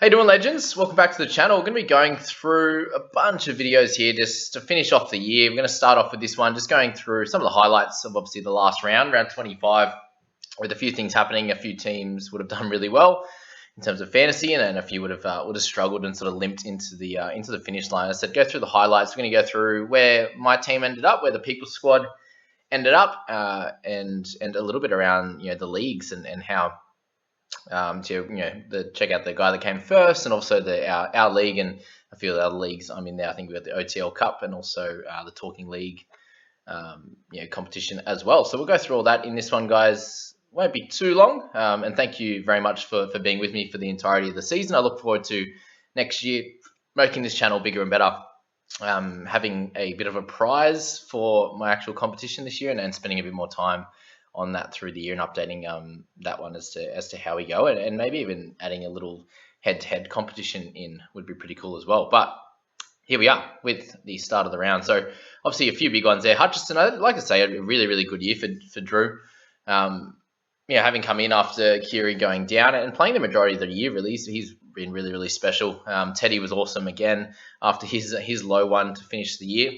How you doing, legends? Welcome back to the channel. We're going to be going through a bunch of videos here just to finish off the year. We're going to start off with this one, just going through some of the highlights of obviously the last round 25, with a few things happening. A few teams would have done really well in terms of fantasy, and then a few would have struggled and sort of limped into the finish line. I said go through the highlights. We're going to go through where my team ended up, where the People Squad ended up, and a little bit around the leagues and how. To check out the guy that came first, and also our league and a few of the other leagues I'm in there. I think we got the OTL Cup and also the Talking League competition as well. So we'll go through all that in this one, guys. Won't be too long. And thank you very much for being with me for the entirety of the season. I look forward to next year making this channel bigger and better. Having a bit of a prize for my actual competition this year, and spending a bit more time on that through the year and updating that one as to how we go, and maybe even adding a little head-to-head competition in would be pretty cool as well. But here we are with the start of the round. So obviously a few big ones there. Hutchinson, I'd like to say, a really good year for Drew. Having come in after Kiri going down and playing the majority of the year, really, so he's been really special. Teddy was awesome again after his low one to finish the year,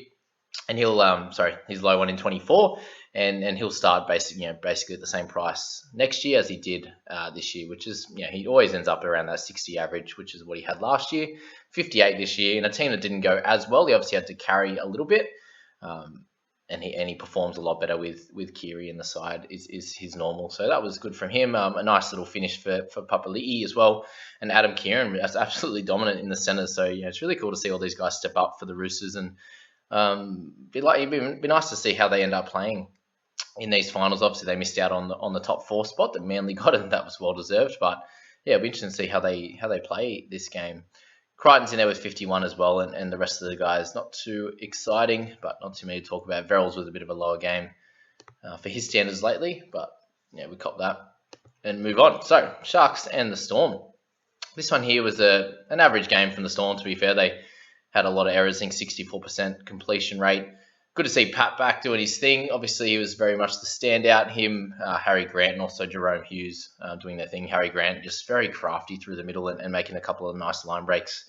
and his low one in 24. And he'll start basically at the same price next year as he did this year, which is, he always ends up around that 60 average, which is what he had last year. 58 this year in a team that didn't go as well. He obviously had to carry a little bit, and he performs a lot better with Kiri in the side is his normal. So that was good from him. A nice little finish for Papali'i as well, and Adam Kieran is absolutely dominant in the centre. So it's really cool to see all these guys step up for the Roosters, and be nice to see how they end up playing in these finals. Obviously they missed out on the top 4 spot that Manly got, and that was well deserved. But yeah, it'll be interesting to see how they play this game. Crichton's in there with 51 as well, and the rest of the guys not too exciting, but not too many to talk about. Verrills was a bit of a lower game for his standards lately, but yeah, we cop that and move on. So Sharks and the Storm. This one here was an average game from the Storm. To be fair, they had a lot of errors. I think 64% completion rate. Good to see Pat back doing his thing. Obviously, he was very much the standout. Him, Harry Grant, and also Jerome Hughes doing their thing. Harry Grant just very crafty through the middle and making a couple of nice line breaks.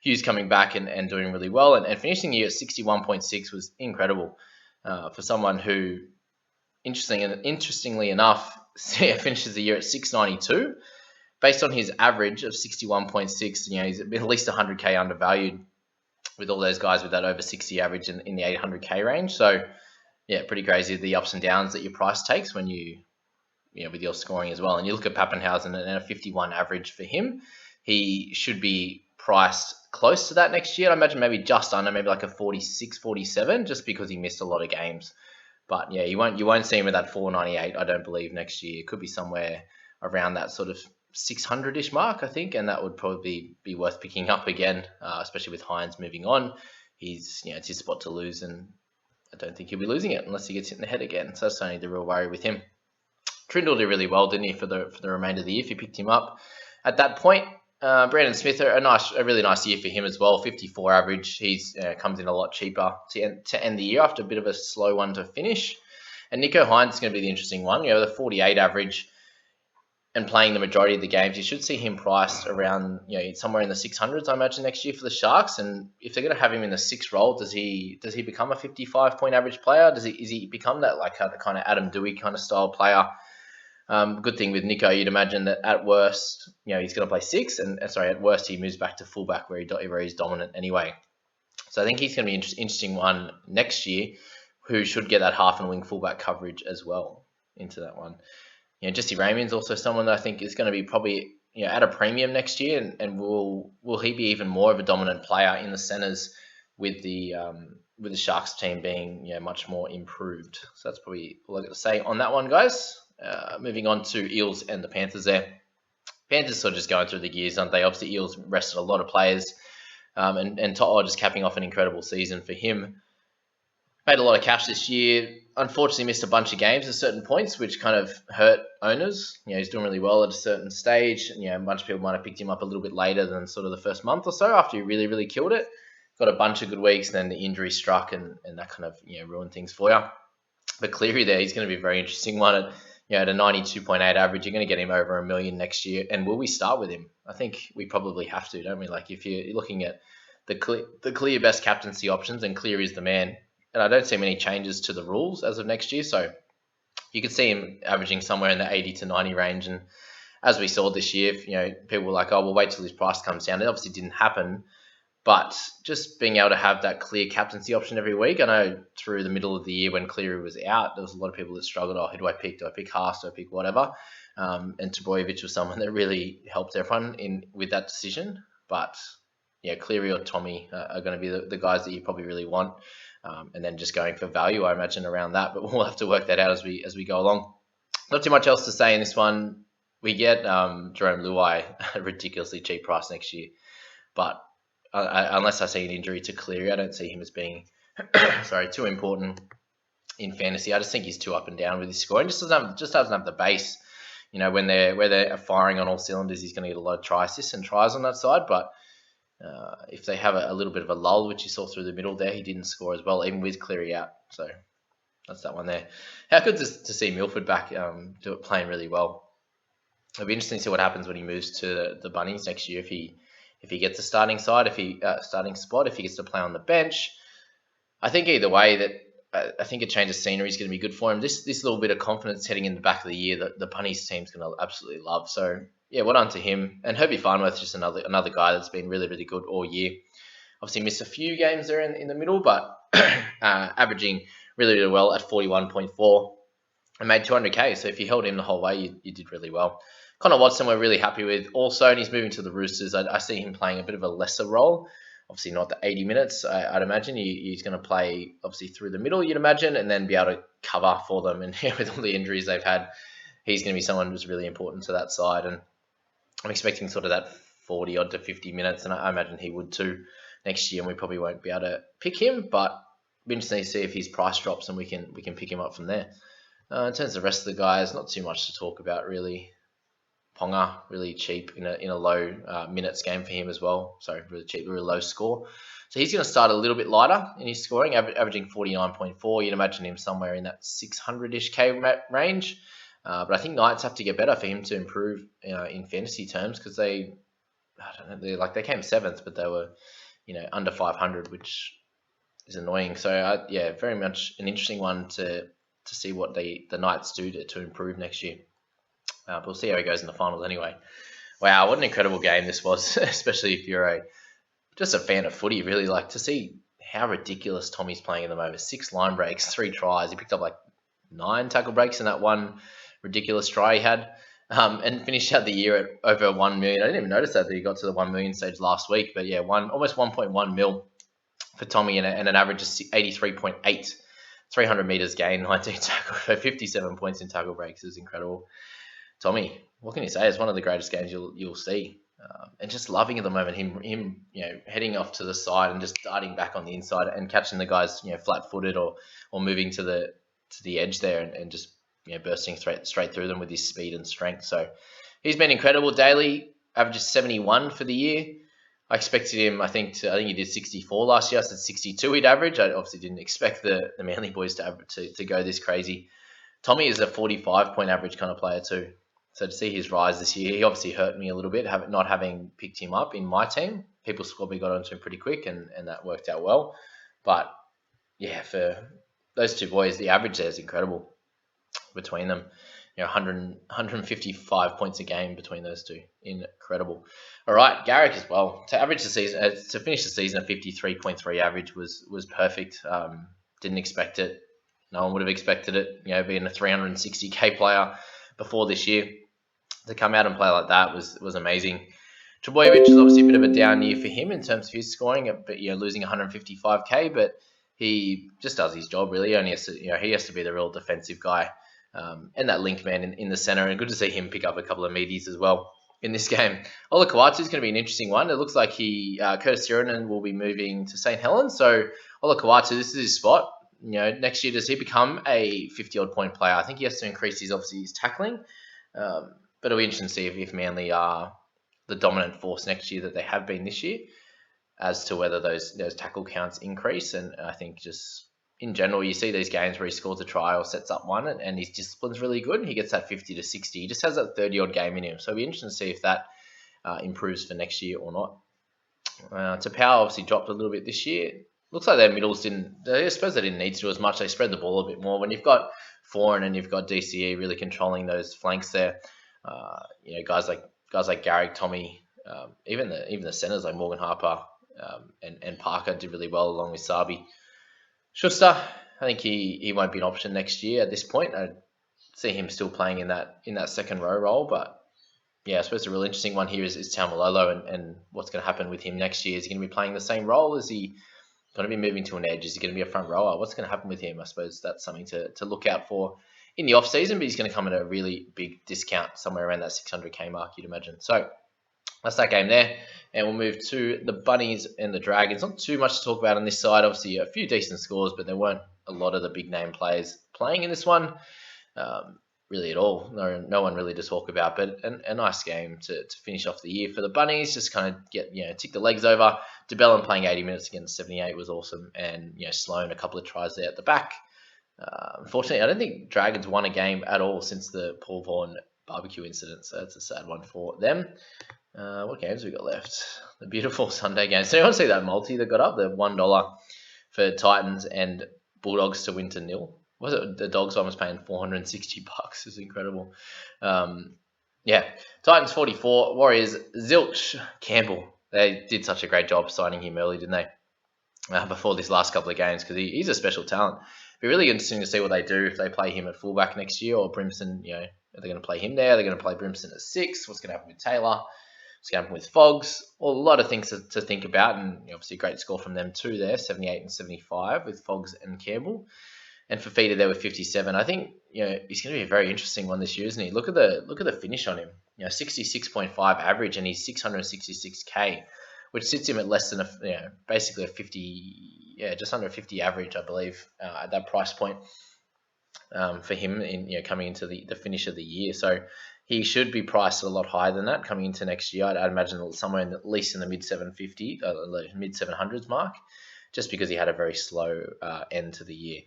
Hughes coming back and doing really well. And finishing the year at 61.6 was incredible for someone who, interestingly enough, finishes the year at 692. Based on his average of 61.6, he's at least 100K undervalued, with all those guys with that over 60 average in the 800K range. So, yeah, pretty crazy the ups and downs that your price takes when with your scoring as well. And you look at Pappenhausen and a 51 average for him, he should be priced close to that next year. I imagine maybe just under, maybe like a 46, 47, just because he missed a lot of games. But yeah, you won't see him with that 498, I don't believe, next year. It could be somewhere around that sort of 600-ish mark, I think, and that would probably be worth picking up again, especially with Hines moving on. It's his spot to lose, and I don't think he'll be losing it unless he gets hit in the head again. So that's only the real worry with him. Trindle did really well, didn't he, for the remainder of the year if you picked him up at that point. Brandon Smith, a really nice year for him as well. 54 average. He's comes in a lot cheaper to end the year after a bit of a slow one to finish. And Nico Hines is going to be the interesting one. The 48 average. And playing the majority of the games, you should see him priced around, somewhere in the 600s, I imagine, next year for the Sharks. And if they're going to have him in the 6th role, does he become a 55-point average player? Is he become that like a kind of Adam Dewey kind of style player? Good thing with Nico, you'd imagine that at worst, he's going to play 6, and at worst he moves back to fullback where he's dominant anyway. So I think he's going to be an interesting one next year, who should get that half and wing fullback coverage as well into that one. Jesse Raymond's also someone that I think is going to be probably at a premium next year, and will he be even more of a dominant player in the centres with the Sharks team being much more improved. So that's probably all I got to say on that one, guys. Moving on to Eels and the Panthers there. Panthers sort of just going through the gears, aren't they? Obviously, Eels rested a lot of players, and To'o just capping off an incredible season for him. Made a lot of cash this year. Unfortunately, missed a bunch of games at certain points, which kind of hurt owners. He's doing really well at a certain stage. A bunch of people might have picked him up a little bit later than sort of the first month or so after he really killed it. Got a bunch of good weeks, and then the injury struck, and that kind of ruined things for you. But Cleary there, he's going to be a very interesting one. at a 92.8 average, you're going to get him over 1 million next year. And will we start with him? I think we probably have to, don't we? Like if you're looking at the clear best captaincy options, and Clear is the man. And I don't see many changes to the rules as of next year, so you could see him averaging somewhere in the 80 to 90 range. And as we saw this year, people were like, oh, we'll wait till his price comes down. It obviously didn't happen. But just being able to have that clear captaincy option every week, I know through the middle of the year when Cleary was out, there was a lot of people that struggled. Oh, who do I pick? Do I pick Haas? Do I pick whatever? And Trbojevic was someone that really helped everyone with that decision. But yeah, Cleary or Tommy are going to be the guys that you probably really want. And then just going for value, I imagine, around that. But we'll have to work that out as we go along. Not too much else to say in this one. We get Jerome Luai at a ridiculously cheap price next year. But unless I see an injury to Cleary, I don't see him as being too important in fantasy. I just think he's too up and down with his scoring. Just doesn't have the base. When they're firing on all cylinders, he's going to get a lot of try assists and tries on that side. But if they have a little bit of a lull, which you saw through the middle there, he didn't score as well, even with Cleary out. So that's that one there. How good to see Milford back playing really well. It'll be interesting to see what happens when he moves to the Bunnies next year. If he gets a starting spot, if he gets to play on the bench. I think either way I think a change of scenery is going to be good for him. This little bit of confidence heading in the back of the year that the Bunnies team's going to absolutely love. So yeah, well done to him. And Herbie Farnworth's just another guy that's been really, really good all year. Obviously missed a few games there in the middle, but averaging really, really well at 41.4 and made 200k. So if you held him the whole way, you did really well. Connor Watson we're really happy with also, and he's moving to the Roosters. I see him playing a bit of a lesser role. Obviously not the 80 minutes, I'd imagine. He's going to play, obviously, through the middle, you'd imagine, and then be able to cover for them. And with all the injuries they've had, he's going to be someone who's really important to that side. And I'm expecting sort of that 40-odd to 50 minutes, and I imagine he would too next year, and we probably won't be able to pick him, but it'll be interesting to see if his price drops and we can pick him up from there. In terms of the rest of the guys, not too much to talk about, really. Ponga, really cheap in a low minutes game for him as well. So really cheap, really low score. So he's going to start a little bit lighter in his scoring, averaging 49.4. You'd imagine him somewhere in that 600-ish K range. But I think Knights have to get better for him to improve in fantasy terms, because they came 7th, but they were under 500, which is annoying. So very much an interesting one to see what the Knights do to improve next year. But we'll see how he goes in the finals anyway. Wow, what an incredible game this was, especially if you're just a fan of footy, really. Like to see how ridiculous Tommy's playing at the moment. 6 line breaks, 3 tries. He picked up like 9 tackle breaks in that one ridiculous try he had, and finished out the year at over 1 million. I didn't even notice that he got to the 1 million stage last week, but yeah, almost 1.1 mil for Tommy and an average of 83.8. 300 meters gain, 19 tackles, 57 points in tackle breaks. It was incredible. Tommy, what can you say? It's one of the greatest games you'll see, and just loving at the moment him heading off to the side and just darting back on the inside and catching the guys flat-footed or moving to the edge there and just bursting straight through them with his speed and strength. So he's been incredible. Daily averages 71 for the year. I expected him. I think he did 64 last year. I said 62 he'd average. I obviously didn't expect the Manly boys to go this crazy. Tommy is a 45-point average kind of player too. So to see his rise this year, he obviously hurt me a little bit, not having picked him up in my team. People probably got onto him pretty quick, and that worked out well. But yeah, for those two boys, the average there is incredible between them. 155 points a game between those two. Incredible. All right, Garrick as well. To finish the season at 53.3 average was perfect. Didn't expect it. No one would have expected it. Being a 360k player before this year, to come out and play like that was amazing. Trbojevic is obviously a bit of a down year for him in terms of his scoring, but losing 155k, but he just does his job really. He has to be the real defensive guy, and that link man in the center. And good to see him pick up a couple of meaties as well in this game. Ola Kawatu is going to be an interesting one. It looks like Curtis Sironen will be moving to St. Helens, so Ola Kawatu, this is his spot. Next year, does he become a 50-odd point player? I think he has to increase his tackling. But it'll be interesting to see if Manly are the dominant force next year that they have been this year, as to whether those tackle counts increase. And I think just in general, you see these games where he scores a try or sets up one, and his discipline's really good. He gets that 50 to 60. He just has that 30-odd game in him. So it'll be interesting to see if that improves for next year or not. Tapau obviously dropped a little bit this year. Looks like their middles didn't. I suppose they didn't need to do as much. They spread the ball a bit more. When you've got Foreign and you've got DCE really controlling those flanks there, guys like Garrick, Tommy, even the centers like Morgan Harper and Parker did really well along with Sabi. Schuster, I think he won't be an option next year at this point. I see him still playing in that second row role, but yeah, I suppose the real interesting one here is Taumalolo and what's going to happen with him next year. Is he going to be playing the same role? Is he going to be moving to an edge? Is he going to be a front rower? What's going to happen with him? I suppose that's something to look out for in the off season, but he's going to come at a really big discount somewhere around that 600k mark, you'd imagine. So that's that game there. And we'll move to the Bunnies and the Dragons. Not too much to talk about on this side. Obviously, a few decent scores, but there weren't a lot of the big name players playing in this one. Really at all. No one really to talk about, but a nice game to finish off the year for the Bunnies. Just kind of tick the legs over. DeBellin playing 80 minutes against 78 was awesome, and Sloan a couple of tries there at the back. Unfortunately, I don't think Dragons won a game at all since the Paul Vaughan barbecue incident, so that's a sad one for them. What games we got left? The beautiful Sunday games. So you want to see that multi that got up, the $1 for Titans and Bulldogs to win to 0. Was it the Dogs one was paying $460? It's incredible. Titans 44, Warriors Zilch Campbell. They did such a great job signing him early, didn't they? Before this last couple of games, because he's a special talent. It'll be really interesting to see what they do if they play him at fullback next year, or Brimson. Are they going to play him there? Are they going to play Brimson at 6? What's going to happen with Taylor? What's going to happen with Foggs? Well, a lot of things to think about, and obviously a great score from them too there, 78 and 75 with Foggs and Campbell. And Fafita there with 57. I think he's going to be a very interesting one this year, isn't he? Look at the finish on him. 66.5 average, and he's 666k, which sits him at less than basically a 50, just under a 50 average, I believe, at that price point for him in coming into the finish of the year. So he should be priced a lot higher than that coming into next year. I'd imagine somewhere at least in the mid 750, mid 700s mark, just because he had a very slow end to the year.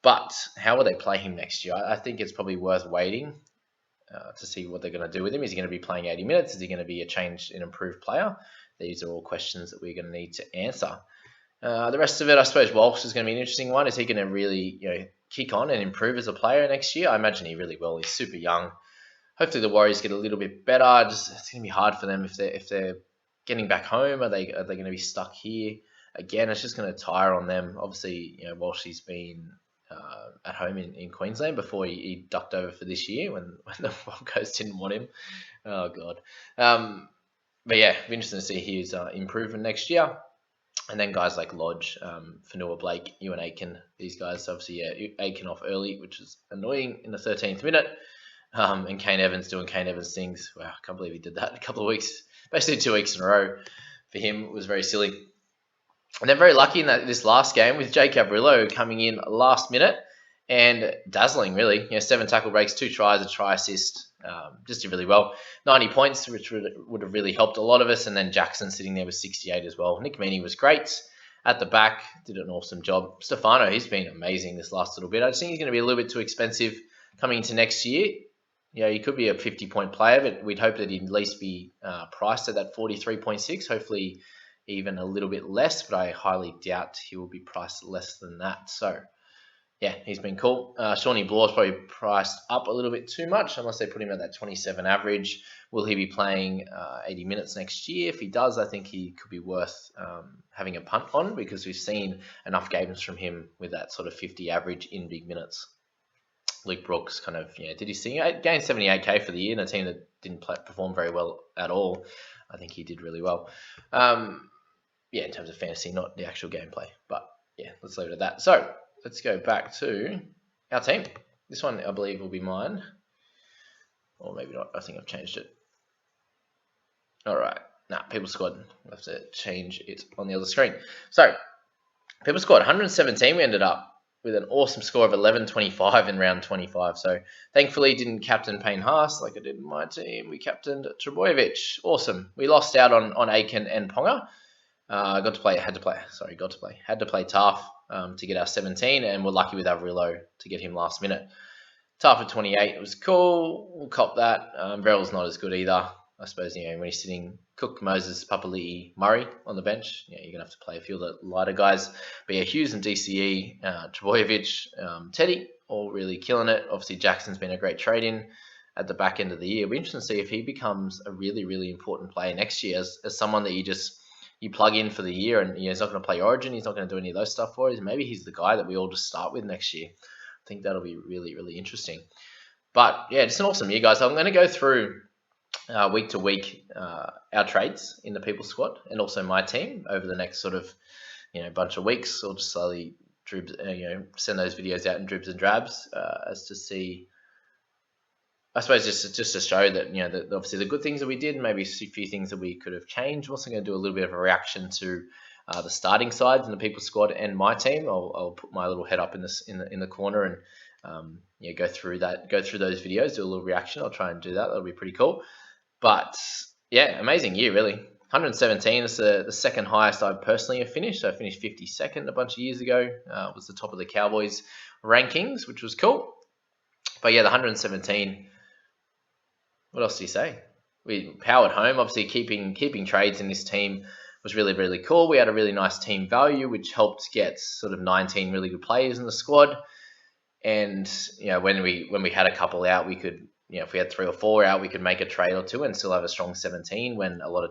But how will they play him next year? I think it's probably worth waiting to see what they're going to do with him. Is he going to be playing 80 minutes? Is he going to be a changed and improved player? These are all questions that we're going to need to answer. The rest of it, I suppose Walsh is going to be an interesting one. Is he going to really kick on and improve as a player next year? I imagine he really will. He's super young. Hopefully the Warriors get a little bit better. It's going to be hard for them if they're getting back home. Are they going to be stuck here? Again, it's just going to tire on them. Obviously, Walsh has been at home in Queensland before he ducked over for this year when the Broncos didn't want him. Oh, God. But yeah, it'll be interesting to see his improvement next year. And then guys like Lodge, Fanua Blake, Ewan Aiken, these guys, obviously, Aiken off early, which is annoying in the 13th minute. And Kane Evans doing Kane Evans things. Wow, I can't believe he did that in a couple of weeks. Basically 2 weeks in a row for him. It was very silly. And they're very lucky in this last game with Jake Cabrillo coming in last minute and dazzling, really. 7 tackle breaks, 2 tries, a try assist. Just did really well. 90 points, which would have really helped a lot of us. And then Jackson sitting there with 68 as well. Nick Meaney was great at the back, did an awesome job. Stefano, he's been amazing this last little bit. I just think he's going to be a little bit too expensive coming into next year. He could be a 50-point player, but we'd hope that he'd at least be priced at that 43.6. Hopefully even a little bit less, but I highly doubt he will be priced less than that. So, yeah, he's been cool. Shawnee Blaw's probably priced up a little bit too much, unless they put him at that 27 average. Will he be playing 80 minutes next year? If he does, I think he could be worth having a punt on, because we've seen enough games from him with that sort of 50 average in big minutes. Luke Brooks kind of, did he see gained 78k for the year in a team that didn't perform very well at all? I think he did really well. In terms of fantasy, not the actual gameplay. But yeah, let's leave it at that. So let's go back to our team. This one, I believe, will be mine. Or maybe not. I think I've changed it. All right. People squad. I'll have to change it on the other screen. So, people squad, 117 we ended up with an awesome score of 11.25 in round 25. So, thankfully, didn't captain Payne Haas like I did in my team. We captained Trebojevic. Awesome. We lost out on Aiken and Ponga. Had to play Taff. to get our 17, and we're lucky with Averillo to get him last minute. Tough for 28, it was cool. We'll cop that. Verril's not as good either. I suppose, when you're sitting Cook, Moses, Papali'i, Murray on the bench, you're going to have to play a few of the lighter guys. But yeah, Hughes and DCE, Trebojevic, Teddy, all really killing it. Obviously, Jackson's been a great trade-in at the back end of the year. It'll be interesting to see if he becomes a really, really important player next year as someone that you plug in for the year, and he's not going to play Origin. He's not going to do any of those stuff for us. Maybe he's the guy that we all just start with next year. I think that'll be really, really interesting. But yeah, just an awesome year, guys. I'm going to go through week to week our trades in the People Squad and also my team over the next sort of bunch of weeks. I'll just slowly send those videos out in dribs and drabs as to see. I suppose just to show that that obviously the good things that we did, maybe a few things that we could have changed. I'm also going to do a little bit of a reaction to the starting sides in the People Squad and my team. I'll put my little head up in the corner and go through those videos, do a little reaction. I'll try and do that. That'll be pretty cool. But yeah, amazing year really. 117 is the second highest I personally have finished. I finished 52nd a bunch of years ago. Was the top of the Cowboys rankings, which was cool. But yeah, the 117. What else do you say? We powered home. Obviously, keeping trades in this team was really, really cool. We had a really nice team value, which helped get sort of 19 really good players in the squad. And when we had a couple out, we could, if we had 3 or 4 out, we could make a trade or two and still have a strong 17 when a lot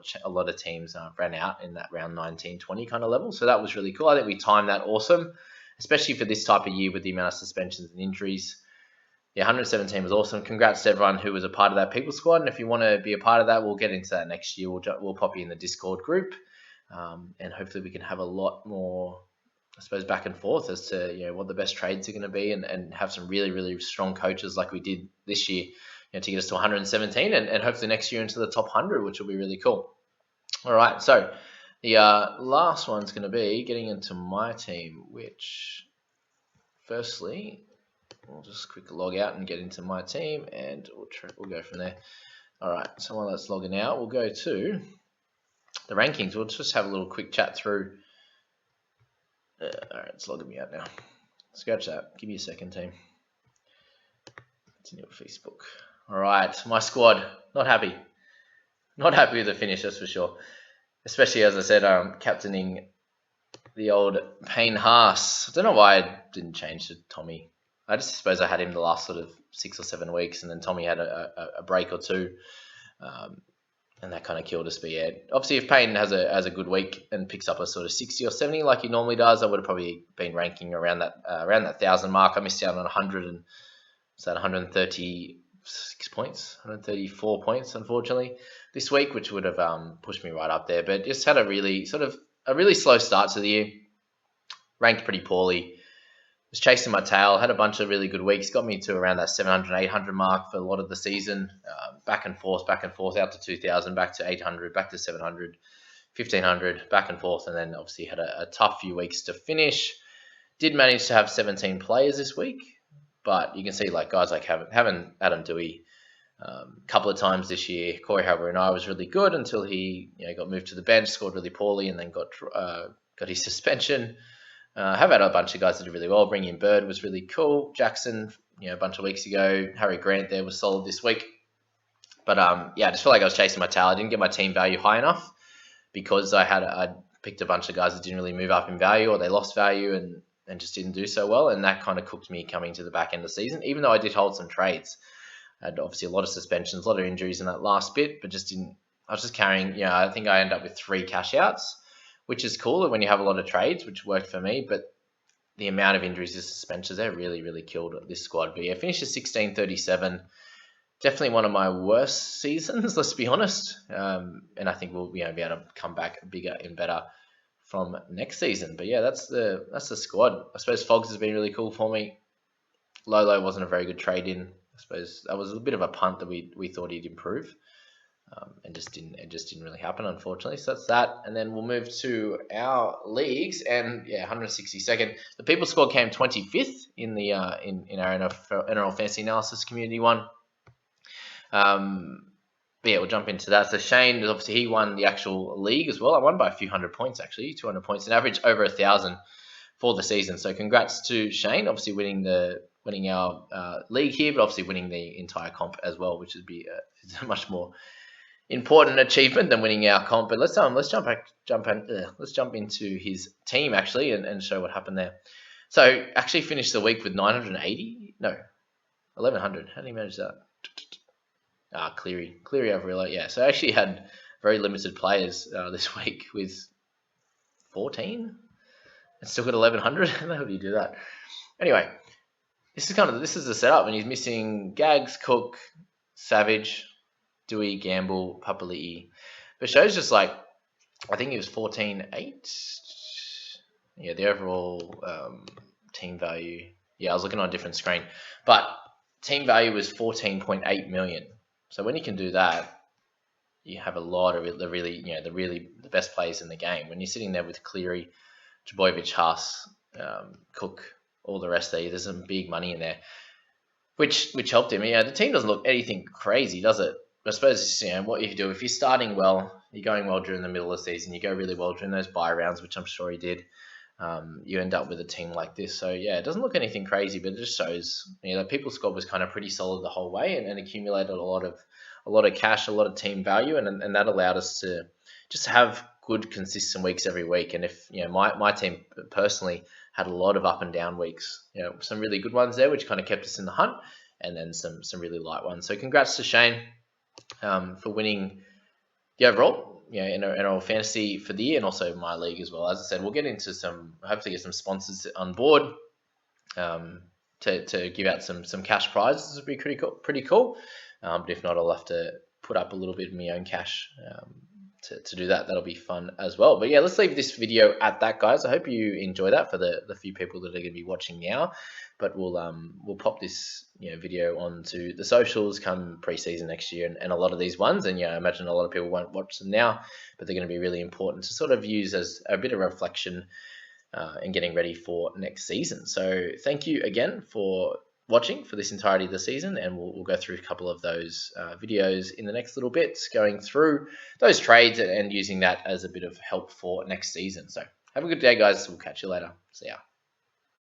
of teams ran out in that round 19, 20 kind of level. So that was really cool. I think we timed that awesome, especially for this type of year with the amount of suspensions and injuries. Yeah, 117 was awesome. Congrats to everyone who was a part of that People Squad. And if you want to be a part of that, we'll get into that next year. We'll pop you in the Discord group. And hopefully we can have a lot more, I suppose, back and forth as to what the best trades are going to be and have some really, really strong coaches like we did this year to get us to 117 and hopefully next year into the top 100, which will be really cool. All right, so the last one's going to be getting into my team, which firstly... We'll just quickly log out and get into my team, and we'll go from there. All right, so while that's logging out, we'll go to the rankings. We'll just have a little quick chat through. All right, it's logging me out now. Scratch that. Give me a second, team. Continue with Facebook. All right, my squad. Not happy. Not happy with the finish, that's for sure. Especially, as I said, captaining the old Payne Haas. I don't know why I didn't change to Tommy. I just suppose I had him the last sort of 6 or 7 weeks, and then Tommy had a break or two, and that kind of killed us. But yeah, obviously if Payne has a good week and picks up a sort of 60 or 70 like he normally does, I would have probably been ranking around that 1,000 mark. I missed out on 100 and so 136 points, 134 points, unfortunately, this week, which would have pushed me right up there. But just had a really slow start to the year, ranked pretty poorly. Was chasing my tail, had a bunch of really good weeks, got me to around that 700, 800 mark for a lot of the season, back and forth, out to 2,000, back to 800, back to 700, 1,500, back and forth, and then obviously had a tough few weeks to finish. Did manage to have 17 players this week, but you can see guys like having Adam Dewey a couple of times this year. Corey Harbour and I was really good until he got moved to the bench, scored really poorly, and then got his suspension. Have had a bunch of guys that did really well. Bringing in Bird was really cool. Jackson, a bunch of weeks ago. Harry Grant there was solid this week. But I just feel like I was chasing my tail. I didn't get my team value high enough because I picked a bunch of guys that didn't really move up in value or they lost value and just didn't do so well. And that kind of cooked me coming to the back end of the season, even though I did hold some trades. I had obviously a lot of suspensions, a lot of injuries in that last bit, but just didn't. I was just carrying, I think I ended up with 3 cash outs, which is cool when you have a lot of trades, which worked for me. But the amount of injuries and suspensions, they really, really killed this squad. But yeah, finished at 1637. Definitely one of my worst seasons, let's be honest. And I think we'll be able to come back bigger and better from next season. But yeah, that's the squad. I suppose Fogs has been really cool for me. Lolo wasn't a very good trade in. I suppose that was a bit of a punt that we thought he'd improve. And it just didn't really happen, unfortunately. So that's that. And then we'll move to our leagues. And yeah, 162nd. The People Squad came 25th in the in our NRL Fantasy Analysis Community one. But yeah, we'll jump into that. So Shane, obviously, he won the actual league as well. I won by a few hundred points, actually, 200 points, an average over 1,000 for the season. So congrats to Shane, obviously winning our league here, but obviously winning the entire comp as well, which would be a much more important achievement than winning our comp. But let's jump into his team actually and show what happened there. So actually finished the week with 980, no, 1100. How did he manage that? Cleary over yeah. So I actually had very limited players this week with 14 and still got 1100. How do you do that? Anyway, this is the setup, and he's missing Gags, Cook, Savage, Dewey, Gamble, Papali'i. But shows just like, I think it was 14.8. Yeah, the overall team value. Yeah, I was looking on a different screen, but team value was 14.8 million. So when you can do that, you have a lot of the best players in the game. When you're sitting there with Cleary, Trbojevic, Haas, Cook, all the rest there, there's some big money in there, which helped him. Yeah, the team doesn't look anything crazy, does it? I suppose what you do if you're starting well, you're going well during the middle of the season, you go really well during those bye rounds, which I'm sure he did. You end up with a team like this. So yeah, it doesn't look anything crazy, but it just shows that People's Squad was kind of pretty solid the whole way and accumulated a lot of cash, a lot of team value, and that allowed us to just have good consistent weeks every week. And if my team personally had a lot of up and down weeks, some really good ones there, which kind of kept us in the hunt, and then some really light ones. So congrats to Shane for winning the overall. In our fantasy for the year, and also my league as well. As I said, we'll get into hopefully get some sponsors on board to give out some cash prizes. Would be pretty cool. But if not, I'll have to put up a little bit of my own cash to do that. That'll be fun as well. But yeah, let's leave this video at that, guys. I hope you enjoy that for the few people that are going to be watching now. But we'll pop this video onto the socials come pre-season next year, and a lot of these ones. And I imagine a lot of people won't watch them now, but they're going to be really important to sort of use as a bit of reflection and getting ready for next season. So thank you again for watching for this entirety of the season, and we'll go through a couple of those videos in the next little bits, going through those trades and using that as a bit of help for next season. So have a good day, guys. We'll catch you later. See ya.